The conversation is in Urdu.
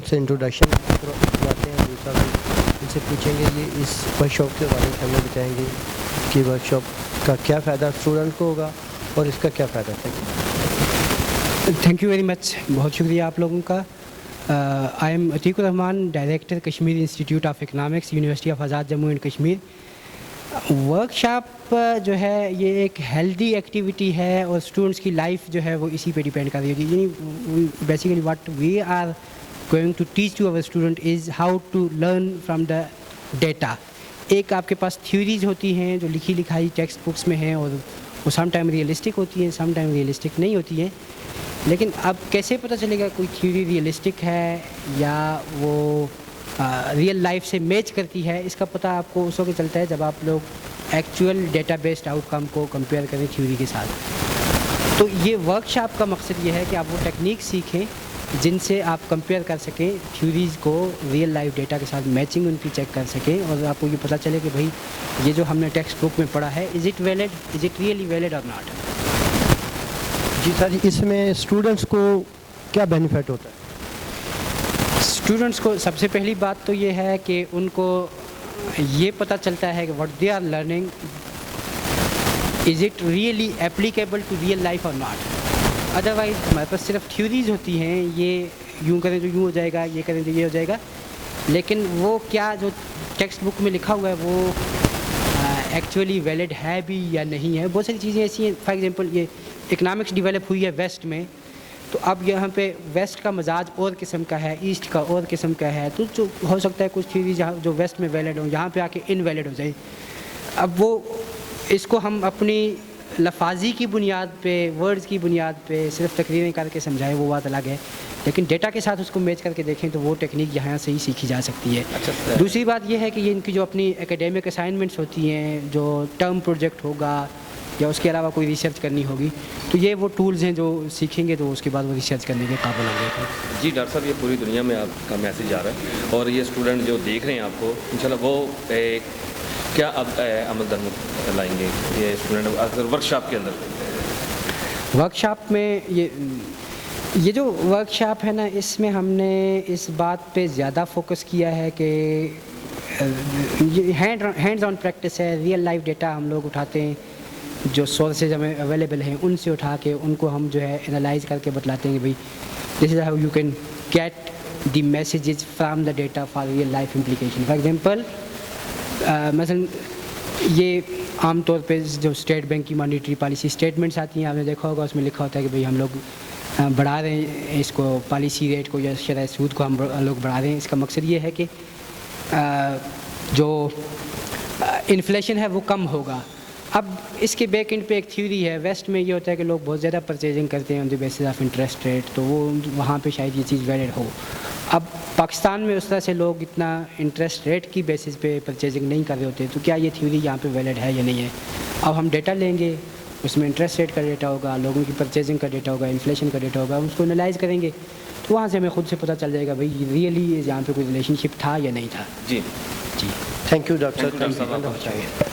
سے انٹروڈکشن کرواتے ہیں. دوسرا ان سے پوچھیں گے یہ اس ورک شاپ کے بارے میں ہمیں بتائیں گے کہ ورک شاپ کا کیا فائدہ اسٹوڈنٹ کو ہوگا اور اس کا کیا فائدہ تھا. Thank you very much. بہت شکریہ آپ لوگوں کا. I am Atiq ur-Rahman, director Kashmir institute of economics, university of Azad Jammu and Kashmir. Workshop جو ہے یہ ایک ہیلدی ایکٹیویٹی ہے اور اسٹوڈنٹس کی لائف جو ہے وہ اسی پہ ڈیپینڈ کر رہی ہوتی ہے. یعنی basically what we are going to teach to our student is how to learn from the data. ایک آپ کے پاس تھیوریز ہوتی ہیں جو لکھی لکھائی ٹیکسٹ بکس میں ہیں اور وہ سم ٹائم ریئلسٹک ہوتی ہیں, سم ٹائم ریئلسٹک نہیں ہوتی ہیں. لیکن اب کیسے پتہ چلے گا کوئی تھیوری ریئلسٹک ہے یا وہ ریئل لائف سے میچ کرتی ہے؟ اس کا پتہ آپ کو اس وقت چلتا ہے جب آپ لوگ ایکچوئل ڈیٹا بیسڈ آؤٹ کم کو کمپیئر کریں تھیوری کے ساتھ. تو یہ ورک شاپ کا مقصد یہ ہے کہ آپ وہ ٹیکنیک سیکھیں جن سے آپ کمپیئر کر سکیں تھیوریز کو ریئل لائف ڈیٹا کے ساتھ, میچنگ ان کی چیک کر سکیں اور آپ کو یہ پتہ چلے کہ بھائی یہ جو ہم نے ٹیکسٹ بک میں پڑھا ہے is it valid, is it really valid اور ناٹ. جی سر, اس میں اسٹوڈنٹس کو کیا بینیفٹ ہوتا ہے؟ اسٹوڈنٹس کو سب سے پہلی بات تو یہ ہے کہ ان کو یہ پتہ چلتا ہے کہ what they are learning is it really applicable to real life اور ناٹ. ادروائز ہمارے پاس صرف تھیوریز ہوتی ہیں, یہ یوں کریں تو یوں ہو جائے گا, یہ کریں تو یہ ہو جائے گا, لیکن وہ کیا جو ٹیکسٹ بک میں لکھا ہوا ہے وہ ایکچولی ویلڈ ہے بھی یا نہیں ہے. بہت ساری چیزیں ایسی ہیں. فار ایگزامپل یہ اکنامکس ڈیولپ ہوئی ہے ویسٹ میں, تو اب یہاں پہ ویسٹ کا مزاج اور قسم کا ہے, ایسٹ کا اور قسم کا ہے, تو جو ہو سکتا ہے کچھ تھیوری جہاں جو ویسٹ میں ویلڈ ہوں یہاں پہ آ کے انویلڈ ہو جائے. اب وہ اس کو ہم اپنی لفاظی کی بنیاد پہ, ورڈز کی بنیاد پہ صرف تقریریں کر کے سمجھائیں وہ بات الگ ہے, لیکن ڈیٹا کے ساتھ اس کو میچ کر کے دیکھیں تو وہ ٹیکنیک یہاں سے ہی سیکھی جا سکتی ہے. دوسری بات یہ ہے کہ یہ ان کی جو اپنی اکیڈیمک اسائنمنٹس ہوتی ہیں, جو ٹرم پروجیکٹ ہوگا یا اس کے علاوہ کوئی ریسرچ کرنی ہوگی, تو یہ وہ ٹولز ہیں جو سیکھیں گے تو اس کے بعد وہ ریسرچ کرنے کے قابل ہوں گے. جی ڈاکٹر صاحب, یہ پوری دنیا میں آپ کا میسیج آ رہا ہے اور یہ اسٹوڈنٹ جو دیکھ رہے ہیں آپ کو انشاءاللہ وہ کیا اب عمل درمد لائیں گے یہ اسٹوڈنٹ اکثر ورک شاپ کے اندر؟ ورک شاپ میں یہ جو ورک شاپ ہے نا, اس میں ہم نے اس بات پہ زیادہ فوکس کیا ہے کہ ہینڈز آن پریکٹس ہے. ریئل لائف ڈیٹا ہم لوگ اٹھاتے ہیں, جو سورسز ہمیں اویلیبل ہیں ان سے اٹھا کے ان کو ہم جو ہے انالائز کر کے بتلاتے ہیں کہ بھائی this is how you can get the messages from the data for real life implication. For example مثلاً یہ عام طور پہ جو اسٹیٹ بینک کی مانیٹری پالیسی اسٹیٹمنٹس آتی ہیں, آپ نے دیکھا ہوگا, اس میں لکھا ہوتا ہے کہ بھائی ہم لوگ بڑھا رہے ہیں اس کو, پالیسی ریٹ کو یا شرح سود کو ہم لوگ بڑھا رہے ہیں. اس کا مقصد یہ ہے کہ جو انفلیشن ہے وہ کم ہوگا. اب اس کے بیک اینڈ پہ ایک تھیوری ہے. ویسٹ میں یہ ہوتا ہے کہ لوگ بہت زیادہ پرچیزنگ کرتے ہیں on the basis of interest rate, تو وہ وہاں پہ شاید یہ چیز ویلڈ ہو. اب پاکستان میں اس طرح سے لوگ اتنا انٹرسٹ ریٹ کی بیسس پہ پرچیزنگ نہیں کر رہے ہوتے, تو کیا یہ تھیوری یہاں پہ ویلڈ ہے یا نہیں ہے؟ اب ہم ڈیٹا لیں گے, اس میں انٹرسٹ ریٹ کا ڈیٹا ہوگا, لوگوں کی پرچیزنگ کا ڈیٹا ہوگا, انفلیشن کا ڈیٹا ہوگا, اس کو انالائز کریں گے تو وہاں سے ہمیں خود سے پتہ چل جائے گا بھائی ریئلی یہاں پہ کوئی ریلیشن شپ تھا یا نہیں تھا. جی تھینک یو ڈاکٹر صاحب.